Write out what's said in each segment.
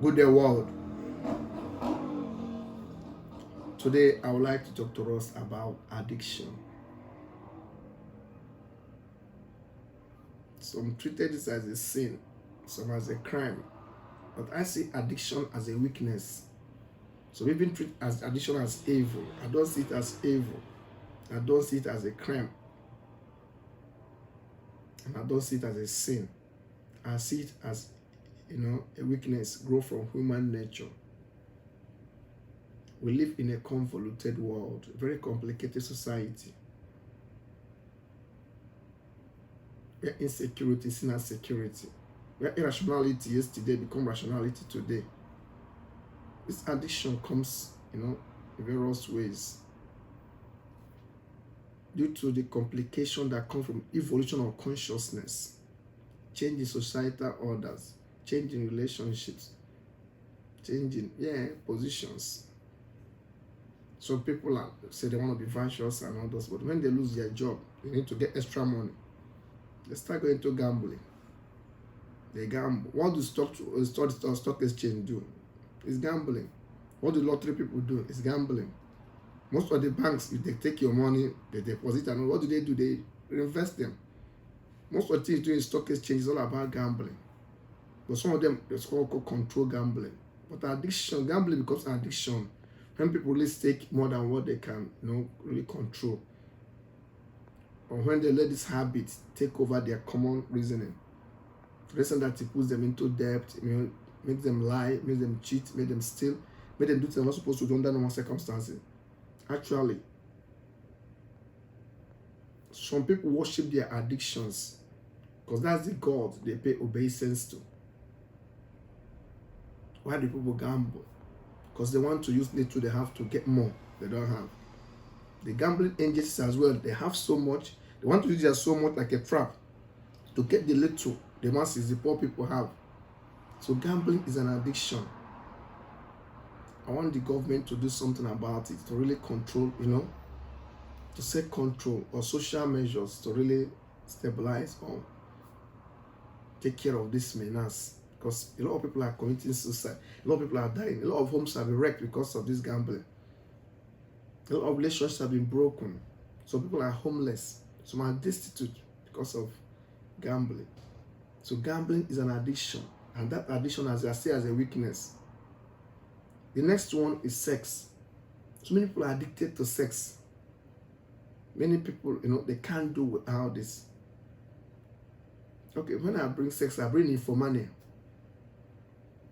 Good day, world. Today, I would like to talk to us about addiction. Some treated this as a sin, some as a crime, but I see addiction as a weakness. Some even treat as addiction as evil. I don't see it as evil. I don't see it as a crime, and I don't see it as a sin. I see it as a weakness grow from human nature. We live in a convoluted world, a very complicated society, where insecurity is seen as security, where irrationality yesterday become rationality today. This addiction comes, in various ways due to the complication that come from evolution of consciousness, change in societal orders, change in relationships, changing positions. So people say they want to be virtuous and all those, but when they lose their job, they need to get extra money. They start going to gambling. They gamble. What do stock exchange do? It's gambling. What do lottery people do? It's gambling. Most of the banks, if they take your money, they deposit, and what do? They reinvest them. Most of the things doing stock exchange is all about gambling. But some of them, it's called control gambling. But addiction, gambling becomes an addiction when people really stake more than what they can, really control. Or when they let this habit take over their common reasoning. The reason that it puts them into debt, makes them lie, makes them cheat, make them steal, make them do things they're not supposed to do under normal circumstances. Actually, some people worship their addictions because that's the God they pay obeisance to. Why do people gamble? Because they want to use little they have to get more they don't have. The gambling angels as well, they have so much, they want to use it so much like a trap to get the little the masses, the poor people have. So gambling is an addiction. I want the government to do something about it, to really control, to set control or social measures to really stabilize or take care of this menace. Because a lot of people are committing suicide, a lot of people are dying, a lot of homes have been wrecked because of this gambling. A lot of relationships have been broken. Some people are homeless, some are destitute because of gambling. So gambling is an addiction, and that addiction, as I say, as a weakness. The next one is sex. So many people are addicted to sex. Many people, they can't do without this. Okay, when I bring sex, I bring nymphomania.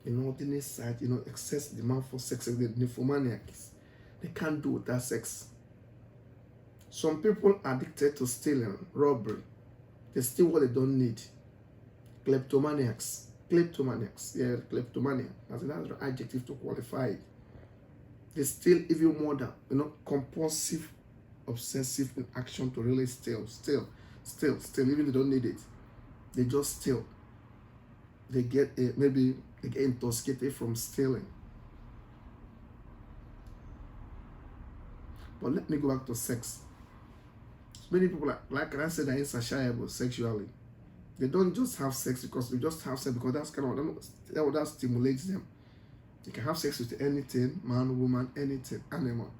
Inordinate side, excess demand for sex, the nymphomaniacs. They can't do without sex. Some people are addicted to stealing, robbery. They steal what they don't need. Kleptomaniacs. Kleptomania. That's another adjective to qualify it. They steal even more than, compulsive, obsessive in action to really steal, even they don't need it. They just steal. They get maybe they get intoxicated from stealing. But let me go back to sex. Many people, like I said, are insatiable sexually. They don't just have sex because they just have sex because that's that stimulates them. They can have sex with anything, man, woman, anything, animal.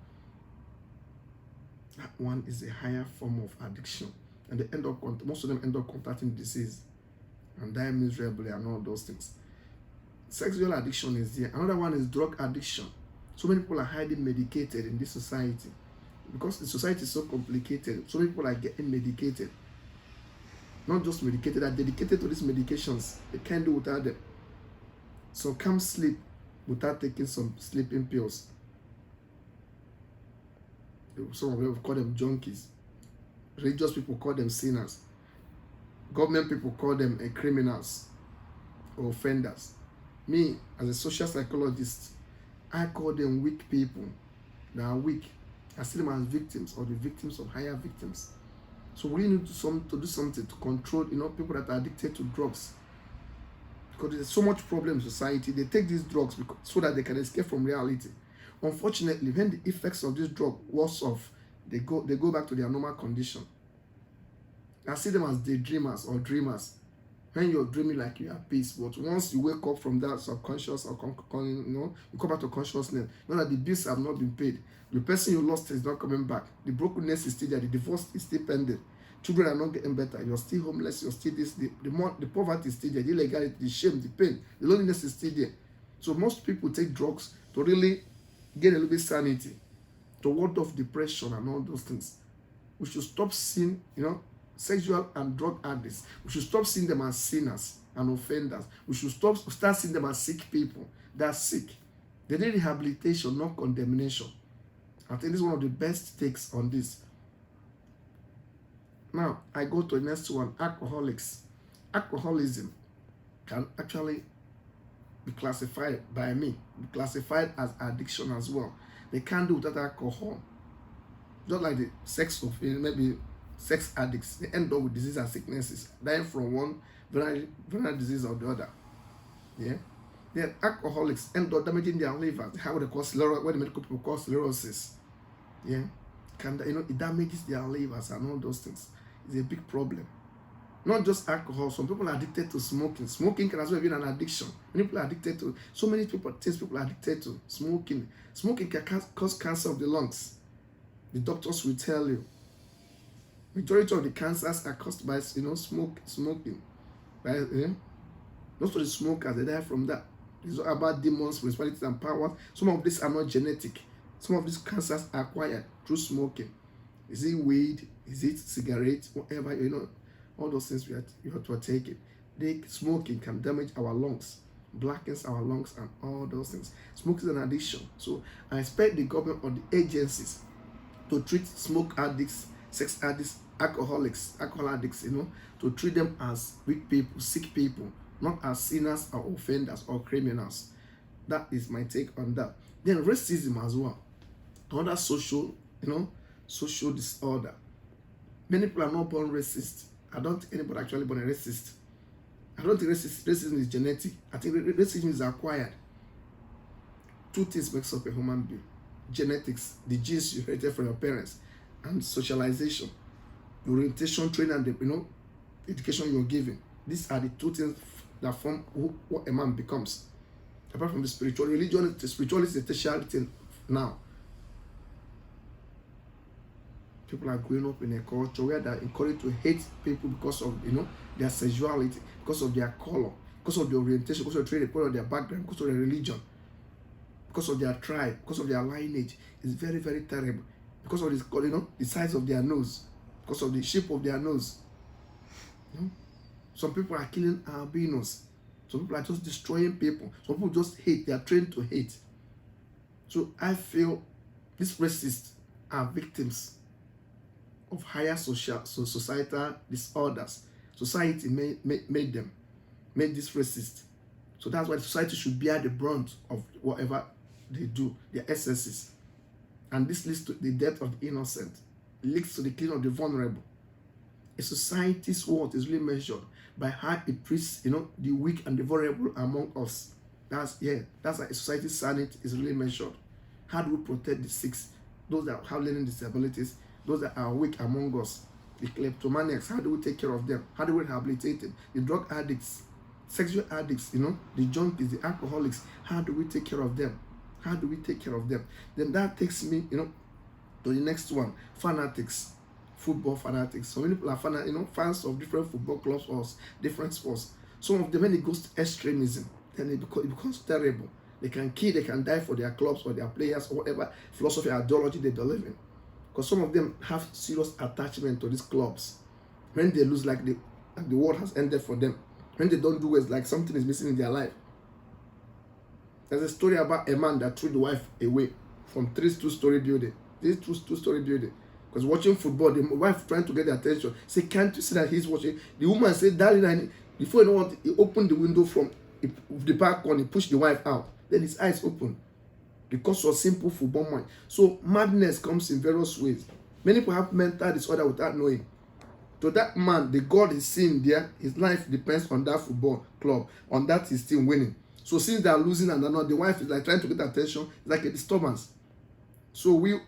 That one is a higher form of addiction, and most of them end up contracting disease and die miserably and all those things. Sexual addiction is there. Another one is drug addiction. So many people are highly medicated in this society because the society is so complicated. So many people are getting medicated. Not just medicated, are dedicated to these medications. They can't do without them. Some can't sleep without taking some sleeping pills. Some of them call them junkies. Religious people call them sinners. Government people call them criminals or offenders. Me, as a social psychologist, I call them weak people. They are weak. I see them as victims or the victims of higher victims. So we need to do something to control, people that are addicted to drugs. Because there's so much problem in society. They take these drugs so that they can escape from reality. Unfortunately, when the effects of this drug wears off, they go back to their normal condition. I see them as daydreamers or dreamers. When you're dreaming like you are peace, but once you wake up from that subconscious or you come back to consciousness, know that the bills have not been paid. The person you lost is not coming back. The brokenness is still there. The divorce is still pending. Children are not getting better. You're still homeless. You're still this. The poverty is still there. The illegality, the shame, the pain, the loneliness is still there. So most people take drugs to really get a little bit sanity, to ward off depression and all those things. We should stop seeing, sexual and drug addicts. We should stop seeing them as sinners and offenders. We should start seeing them as sick people. They are sick. They need rehabilitation, not condemnation. I think this is one of the best takes on this. Now, I go to the next one, alcoholics. Alcoholism can actually be classified by me, be classified as addiction as well. They can't do without alcohol. Just like the maybe sex addicts, they end up with disease and sicknesses, dying from one venereal disease or the other. Yeah. Then alcoholics end up damaging their liver. They have what they call what the medical people call cirrhosis. Yeah. It damages their livers and all those things. It's a big problem. Not just alcohol. Some people are addicted to smoking. Smoking can as well be an addiction. Many people are addicted to so many things people are addicted to. Smoking. Smoking can cause cancer of the lungs. The doctors will tell you. Majority of the cancers are caused by smoking. Most of the smokers, they die from that. It's all about demons, principalities, and powers. Some of these are not genetic. Some of these cancers are acquired through smoking. Is it weed? Is it cigarette? Whatever, all those things you have to take it. Smoking can damage our lungs, blackens our lungs, and all those things. Smoking is an addiction. So I expect the government or the agencies to treat smoke addicts, sex addicts, alcohol addicts, to treat them as weak people, sick people, not as sinners or offenders or criminals. That is my take on that. Then racism as well. Another social disorder. Many people are not born racist. I don't think anybody actually born a racist. I don't think racism is genetic. I think racism is acquired. Two things makes up a human being. Genetics, the genes you inherited from your parents, and socialization, orientation, training, and the education you're given. These are the two things that form what a man becomes. Apart from the spiritual religion, the spirituality is a tertiary thing now. People are growing up in a culture where they are encouraged to hate people because of their sexuality, because of their color, because of their orientation, because of their training, because of their background, because of their religion, because of their tribe, because of their lineage. It's very, very terrible. Because of this, the size of their nose, because of the shape of their nose. Some people are killing albinos. Some people are just destroying people. Some people just hate. They are trained to hate. So I feel these racists are victims of higher societal disorders. Society made this racist. So that's why society should bear the brunt of whatever they do, their excesses. And this leads to the death of the innocent. It leads to the killing of the vulnerable. A society's worth is really measured by how it treats, the weak and the vulnerable among us. That's how a society's sanity is really measured. How do we protect the sick, those that have learning disabilities, those that are weak among us, the kleptomaniacs? How do we take care of them? How do we rehabilitate them? The drug addicts, sexual addicts, the junkies, the alcoholics. How do we take care of them? How do we take care of them? Then that takes me, to the next one, fanatics. Football fanatics. So many people are fans of different football clubs or different sports. Some of them, when it goes to extremism, then it becomes terrible. They can kill, they can die for their clubs or their players or whatever philosophy, ideology they believe in. Because some of them have serious attachment to these clubs. When they lose, like the world has ended for them. When they don't do it, it's like something is missing in their life. There's a story about a man that threw the wife away from 2-story building. This 2-story building. Because watching football, the wife trying to get the attention. Say, can't you see that he's watching? The woman said, darling, before you know what, he opened the window from the balcony, he pushed the wife out. Then his eyes opened. Because of simple football mind. So madness comes in various ways. Many people have mental disorder without knowing. To that man, the God is seeing there, his life depends on that football club. On that he's still winning. So since they are losing and they're not, the wife is like trying to get attention, it's like a disturbance. So we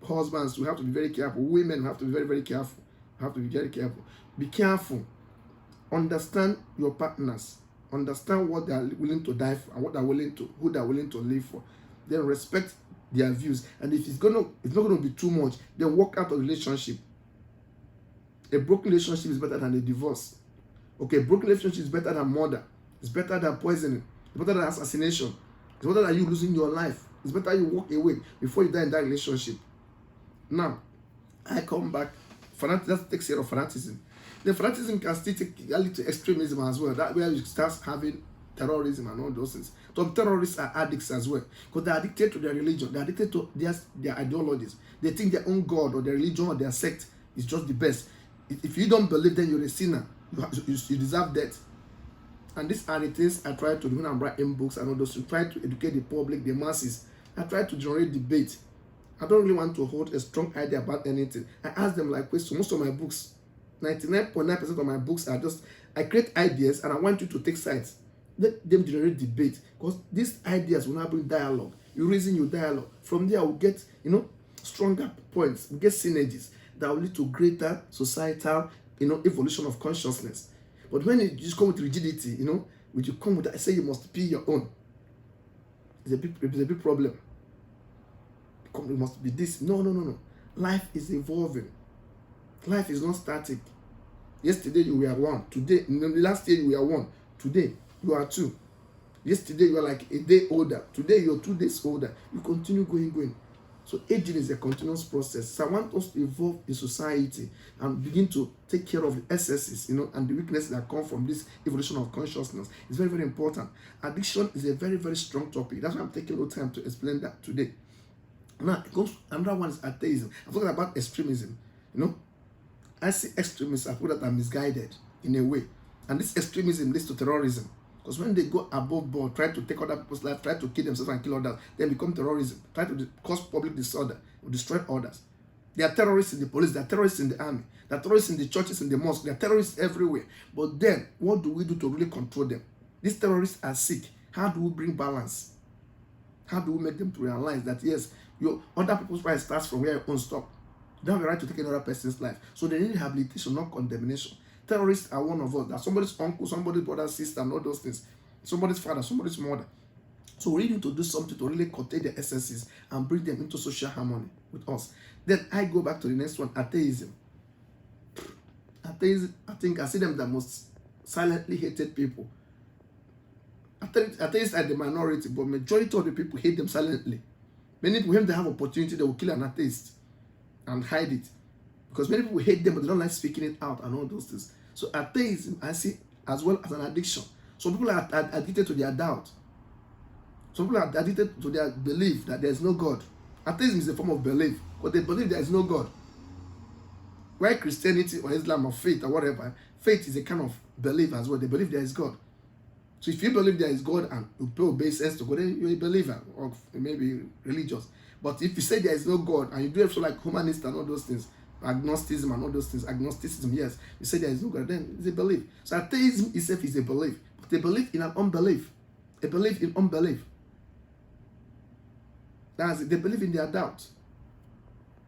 husbands, we have to be very careful. Women have to be very, very careful. We have to be very careful. Be careful. Understand your partners. Understand what they are willing to die for and what they are willing to, who they are willing to live for. Then respect their views. And if it's not gonna be too much, then walk out of the relationship. A broken relationship is better than a divorce. Okay, a broken relationship is better than murder. It's better than poisoning. It's better than assassination. It's better than you losing your life. It's better you walk away before you die in that relationship. Now, I come back. Let's take care of fanaticism. The fanaticism can still lead to extremism as well. That where you start having terrorism and all those things. Some terrorists are addicts as well because they're addicted to their religion. They're addicted to their ideologies. They think their own God or their religion or their sect is just the best. If you don't believe, then you're a sinner. You deserve death. And these are the things I try to do when I'm writing books and all those. To try to educate the public, the masses. I try to generate debate. I don't really want to hold a strong idea about anything. I ask them like questions. Most of my books, 99.9% of my books are just, I create ideas and I want you to take sides. Let them generate debate. Because these ideas will now bring dialogue. You reason, you dialogue. From there, we'll get, stronger points. We get synergies that will lead to greater societal, evolution of consciousness. But when you just come with rigidity, when you come with that, I say you must be your own. It's a big problem. It must be this. No. Life is evolving. Life is not static. Yesterday you were one. Today, last year you were one. Today you are two. Yesterday you were like a day older. Today you're 2 days older. You continue going. So aging is a continuous process. So I want us to evolve in society and begin to take care of the excesses, and the weaknesses that come from this evolution of consciousness. It's very, very important. Addiction is a very, very strong topic. That's why I'm taking a little time to explain that today. Now, another one is atheism. I'm talking about extremism. I see extremists, I put that are misguided in a way. And this extremism leads to terrorism. Because when they go above board, try to take other people's life, try to kill themselves and kill others, then become terrorism. Try to cause public disorder, or destroy others. There are terrorists in the police, there are terrorists in the army, there are terrorists in the churches, in the mosques, there are terrorists everywhere. But then, what do we do to really control them? These terrorists are sick. How do we bring balance? How do we make them to realize that, yes, your other people's right starts from where your own stop? You don't have the right to take another person's life. So they need rehabilitation, not condemnation. Terrorists are one of us. That's somebody's uncle, somebody's brother, sister, and all those things. Somebody's father, somebody's mother. So we need to do something to really curtail the excesses and bring them into social harmony with us. Then I go back to the next one, atheism. Atheism, I think I see them the most silently hated people. Atheists are the minority, but majority of the people hate them silently. Many people, when they have opportunity, they will kill an atheist and hide it. Because many people hate them, but they don't like speaking it out and all those things. So atheism, I see as well as an addiction. Some people are addicted to their doubt. Some people are addicted to their belief that there is no God. Atheism is a form of belief, but they believe there is no God. Why Christianity or Islam or faith or whatever, faith is a kind of belief as well. They believe there is God. So if you believe there is God and you pay obeisance to God, then you're a believer or maybe religious. But if you say there is no God and you do also like humanist and all those things, agnosticism and all those things, agnosticism, yes, you say there is no God, then it's a belief. So atheism itself is a belief, but a belief in an unbelief, a belief in unbelief. That's it. They believe in their doubt.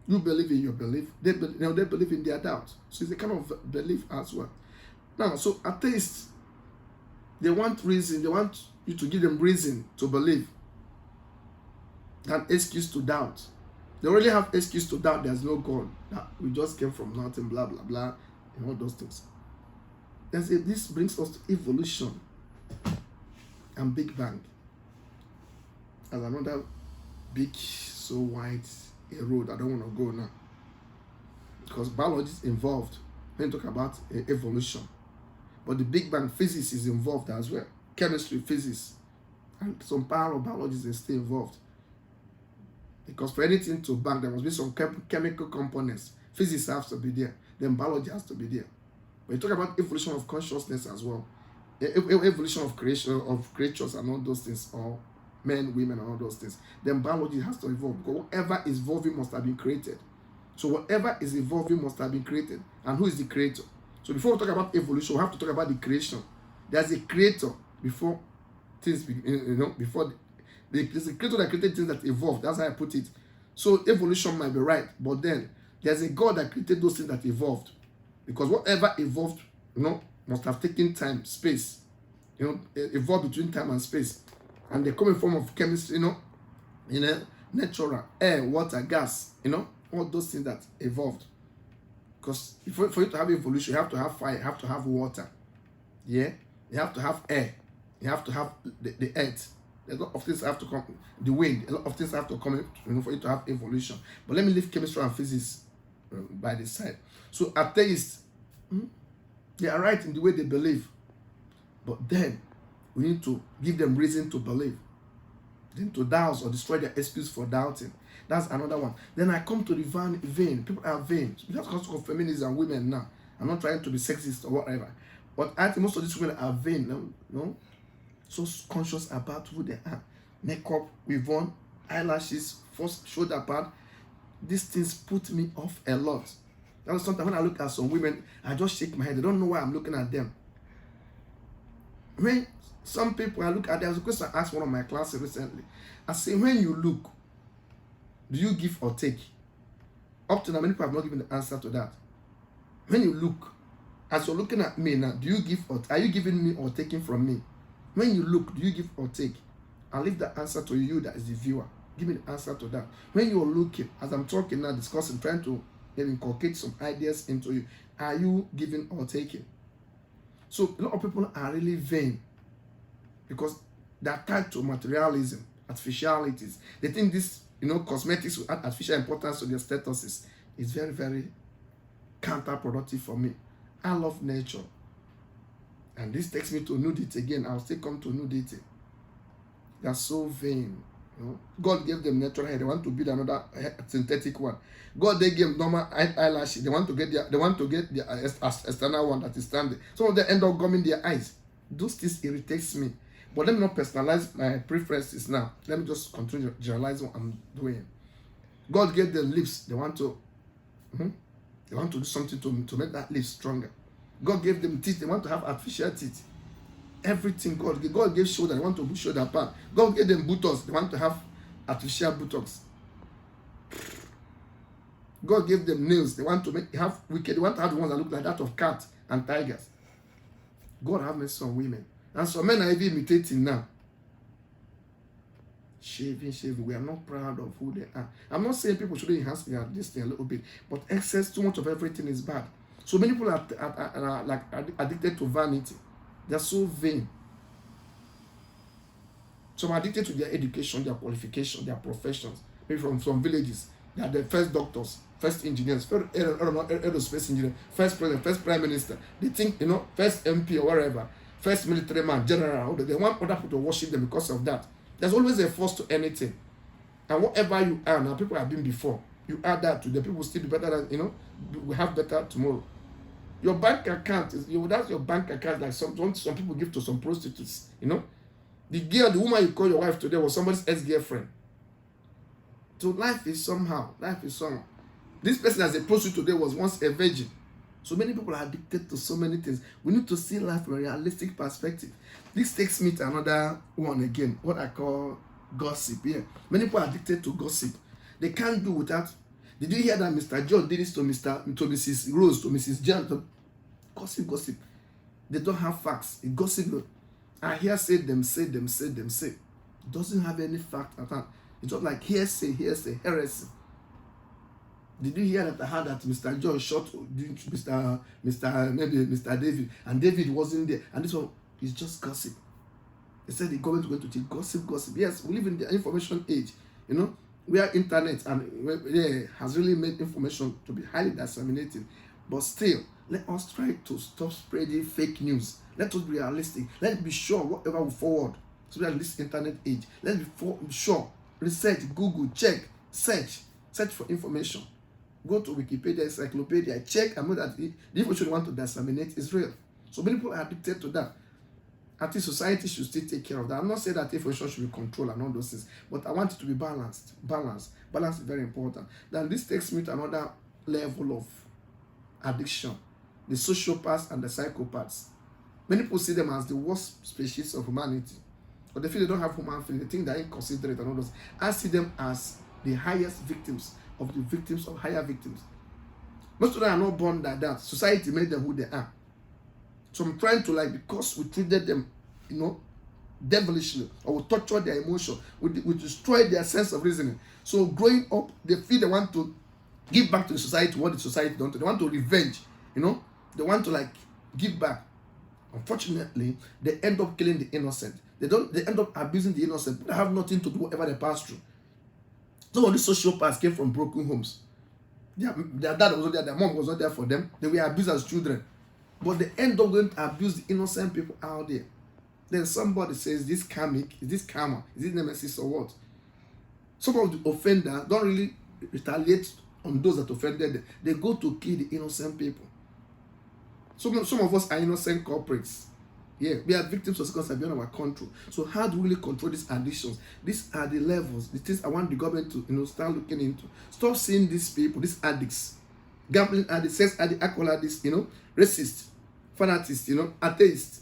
You believe in your belief, they believe in their doubt. So it's a kind of belief as well. Now, so atheists, they want reason, they want you to give them reason to believe, an excuse to doubt. They already have excuse to doubt there's no God, that we just came from nothing, blah, blah, blah, and all those things. This brings us to evolution and Big Bang as another big, so wide a road I don't want to go now. Because biology is involved when you talk about evolution. But the Big Bang, physics is involved as well. Chemistry, physics, and some part of biology is still involved. Because for anything to bang, there must be some chemical components. Physics has to be there. Then biology has to be there. When you talk about evolution of consciousness as well, evolution of creation of creatures and all those things, or men, women, and all those things, then biology has to evolve. Because whatever is evolving must have been created. So whatever is evolving must have been created. And who is the creator? So before we talk about evolution, we have to talk about the creation. There's a creator before things, before there's a creator that created things that evolved. That's how I put it. So evolution might be right, but then there's a God that created those things that evolved. Because whatever evolved, must have taken time, space, evolved between time and space. And they come in form of chemistry, natural, air, water, gas, all those things that evolved. Because for you to have evolution, you have to have fire, you have to have water. Yeah? You have to have air. You have to have the earth. A lot of things have to come, the wind, a lot of things have to come for you to have evolution. But let me leave chemistry and physics by the side. So atheists, they are right in the way they believe. But then, we need to give them reason to believe. Then to doubt or destroy their excuse for doubting. That's another one. Then I come to the vain. People are vain. That's because of feminism and women now. I'm not trying to be sexist or whatever. But I think most of these women are vain. No? So conscious about who they are. Makeup, weave on, eyelashes, first shoulder pad. These things put me off a lot. That's sometimes when I look at some women, I just shake my head. They don't know why I'm looking at them. When some people, I look at, there was a question I asked one of my classes recently. I say, when you look, do you give or take? Up to now, many people have not given the answer to that. When you look, as you're looking at me now, do you give or are you giving me or taking from me? When you look, do you give or take? I'll leave the answer to you that is the viewer. Give me the answer to that. When you're looking, as I'm talking now, discussing, trying to maybe inculcate some ideas into you, are you giving or taking? So a lot of people are really vain because they're tied to materialism, artificialities. They think this, cosmetics will add artificial importance to their statuses. It's very, very counterproductive for me. I love nature. And this takes me to nudity again. I'll still come to nudity. They're so vain. God gave them natural hair. They want to build another synthetic one. God, they gave normal eyelashes. They want to get their external one that is standing. Some of them end up gumming their eyes. Those things irritates me. But let me not personalize my preferences now. Let me just continue to generalize what I'm doing. God gave them lips. They want to do something to make that lips stronger. God gave them teeth. They want to have artificial teeth. Everything God gave shoulder. They want to push shoulder part. God gave them buttocks. They want to have artificial buttocks. God gave them nails. They want to have wicked. They want to have the ones that look like that of cats and tigers. God have mercy on women. And some men are even imitating now. Shaving. We are not proud of who they are. I'm not saying people should enhance this thing a little bit, but excess, too much of everything is bad. So many people are like addicted to vanity. They're so vain. Some are addicted to their education, their qualification, their professions. Maybe from some villages. They are the first doctors, first engineers, first aerospace engineer, first president, first prime minister. They think, first MP or whatever, first military man, general. They want other people to worship them because of that. There's always a force to anything. And whatever you are now, people have been before. You add that to them, people will still be better than, we have better tomorrow. Your bank account that's your bank account, like some people give to some prostitutes, The woman you call your wife today was somebody's ex-girlfriend. So life is somehow. This person as a prostitute today was once a virgin. So many people are addicted to so many things. We need to see life from a realistic perspective. This takes me to another one again, what I call gossip. Yeah. Many people are addicted to gossip. They can't do without. Did you hear that Mr. John did this to Mrs. Rose, to Mrs. John? Gossip. They don't have facts. It gossip. I hear say. It doesn't have any fact at all. It's just like hearsay, heresy. Did you hear that I heard that Mr. John shot Mr. David, and David wasn't there, and this one is just gossip. They said the government is going to take gossip. Yes, we live in the information age, where internet and has really made information to be highly disseminated. But still, let us try to stop spreading fake news. Let us be realistic. Let's be sure whatever we forward, especially in this internet age. Let's be sure. Research, Google, check, search for information. Go to Wikipedia, encyclopedia, check and know that the information you want to disseminate is real. So many people are addicted to that. I think society should still take care of that. I'm not saying that information should be controlled and all those things, but I want it to be balanced. Balance is very important. Then this takes me to another level of addiction. The sociopaths and the psychopaths. Many people see them as the worst species of humanity. But they feel they don't have human feeling. They think they're inconsiderate and all those. I see them as the highest victims of the victims of higher victims. Most of them are not born like that. Society made them who they are. So I'm trying to, like, because we treated them, devilishly, or we torture their emotion, we destroy their sense of reasoning. So growing up, they feel they want to give back to the society what the society done to them. They want to revenge, they want to, like, give back. Unfortunately, they end up killing the innocent. They end up abusing the innocent. They have nothing to do whatever they pass through. Some of these sociopaths came from broken homes. Their dad was not there, their mom was not there for them. They were abused as children. But they end up going to abuse the innocent people out there. Then somebody says, this karmic, is this karma, is this nemesis or what? Some of the offenders don't really retaliate on those that offended them. They go to kill the innocent people. Some of us are innocent culprits. Yeah, we are victims of circumstances beyond our control. So how do we really control these addictions? These are the levels, the things I want the government to start looking into. Stop seeing these people, these addicts, gambling addicts, sex addicts, alcohol addicts, racists, fanatics, atheists,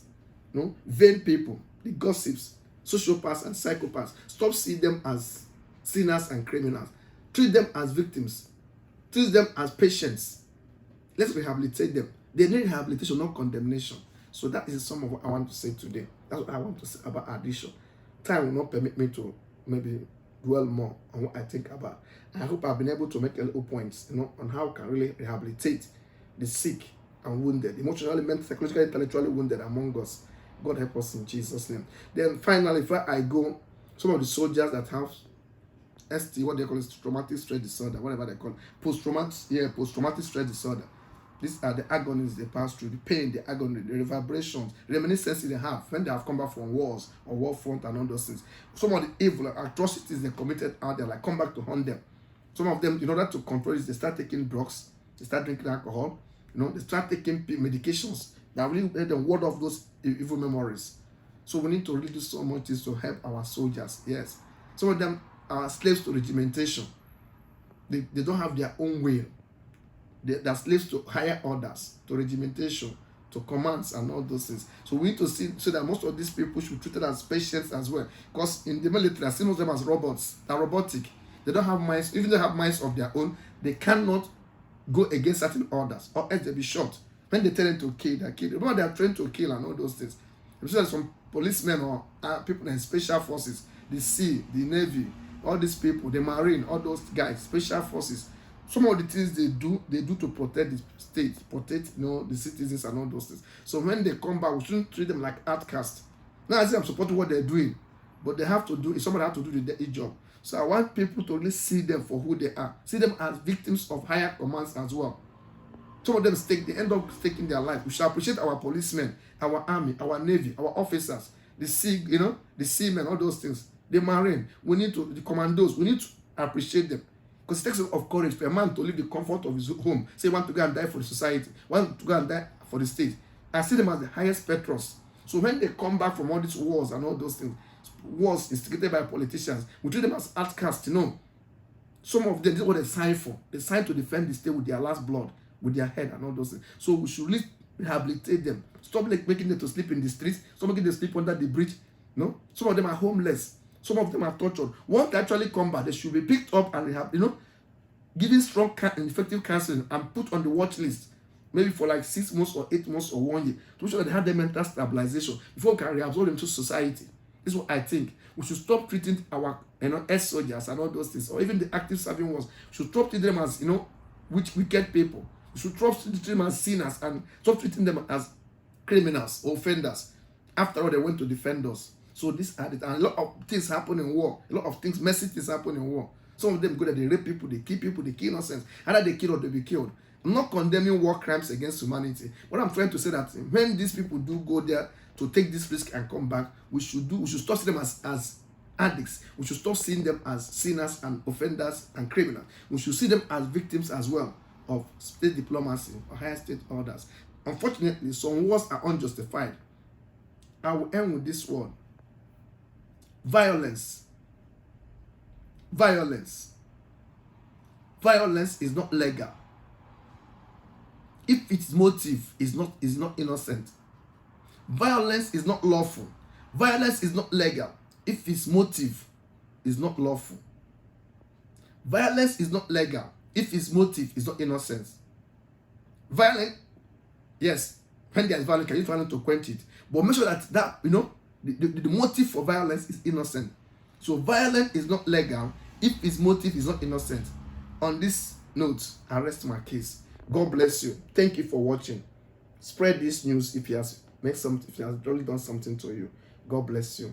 vain people, the gossips, sociopaths and psychopaths. Stop seeing them as sinners and criminals. Treat them as victims. Treat them as patients. Let's rehabilitate them. They need rehabilitation, not condemnation. So that is some of what I want to say today. That's what I want to say about addiction. Time will not permit me to maybe dwell more on what I think about. I hope I've been able to make a little points, on how we can really rehabilitate the sick and wounded, emotionally, mentally, psychologically, intellectually wounded among us. God help us in Jesus' name. Then finally, before I go, some of the soldiers that have what they call it, traumatic stress disorder, whatever they call it, post-traumatic stress disorder. These are the agonies they pass through, the pain, the agony, the reverberations, reminiscences they have when they have come back from wars or war front and all those things. Some of the evil atrocities they committed out there, like, come back to haunt them. Some of them, in order to control this, they start taking drugs, they start drinking alcohol, they start taking medications that really let them ward off those evil memories. So we need to really do so much to help our soldiers. Yes. Some of them are slaves to regimentation. They don't have their own will. They are slaves to higher orders, to regimentation, to commands and all those things. So we need to see so that most of these people should be treated as patients as well. Because in the military, I see most of them as robots. They're robotic. They don't have minds. Even though they have minds of their own, they cannot go against certain orders, or else they'll be shot. When they tell them to kill, they kill. Remember, they are trained to kill and all those things. Especially some policemen or people in special forces, the sea, the navy, all these people, the marine, all those guys, special forces. Some of the things they do to protect the state, protect the citizens and all those things. So when they come back, we shouldn't treat them like outcasts. Now I say I'm supporting what they're doing, but they have to do. Somebody have to do the dirty job. So I want people to really see them for who they are. See them as victims of higher commands as well. Some of them they end up taking their life. We should appreciate our policemen, our army, our navy, our officers, the sea, the seamen, all those things. The marine, the commandos, we need to appreciate them. Because it takes a lot of courage for a man to leave the comfort of his home, say want to go and die for the society, want to go and die for the state. I see them as the highest patrons. So when they come back from all these wars and all those things, wars instigated by politicians, we treat them as outcasts, Some of them, this is what they signed for. They signed to defend the state with their last blood, with their head and all those things. So we should really rehabilitate them. Stop making them to sleep in the streets. Stop making them sleep under the bridge. Some of them are homeless. Some of them are tortured. Once they actually come back, they should be picked up and given strong and effective counseling and put on the watch list, maybe for like 6 months or 8 months or 1 year, to make sure that they have their mental stabilization before we can reabsorb them to society. This is what I think. We should stop treating our ex-soldiers and all those things, or even the active serving ones. We should stop treating them as wicked people. We should stop treating them as sinners and stop treating them as criminals or offenders. After all, they went to defend us. So this and a lot of things happen in war. A lot of things, messy things happen in war. Some of them go that they rape people, they kill innocents. Either they kill or they be killed. I'm not condemning war crimes against humanity. But I'm trying to say that when these people do go there to take this risk and come back, we should stop seeing them as addicts. We should stop seeing them as sinners and offenders and criminals. We should see them as victims as well of state diplomacy or higher state orders. Unfortunately, some wars are unjustified. I will end with this word. Violence is not legal if its motive is not innocent. Violence is not lawful. Violence is not legal if its motive is not lawful. Violence is not legal if its motive is not innocent. Violence, yes, When there's violence, can use violence to quench it. But make sure that the motive for violence is innocent. So violence is not legal if its motive is not innocent. On this note, I rest my case. God bless you. Thank you for watching. Spread this news if it has really done something to you. God bless you.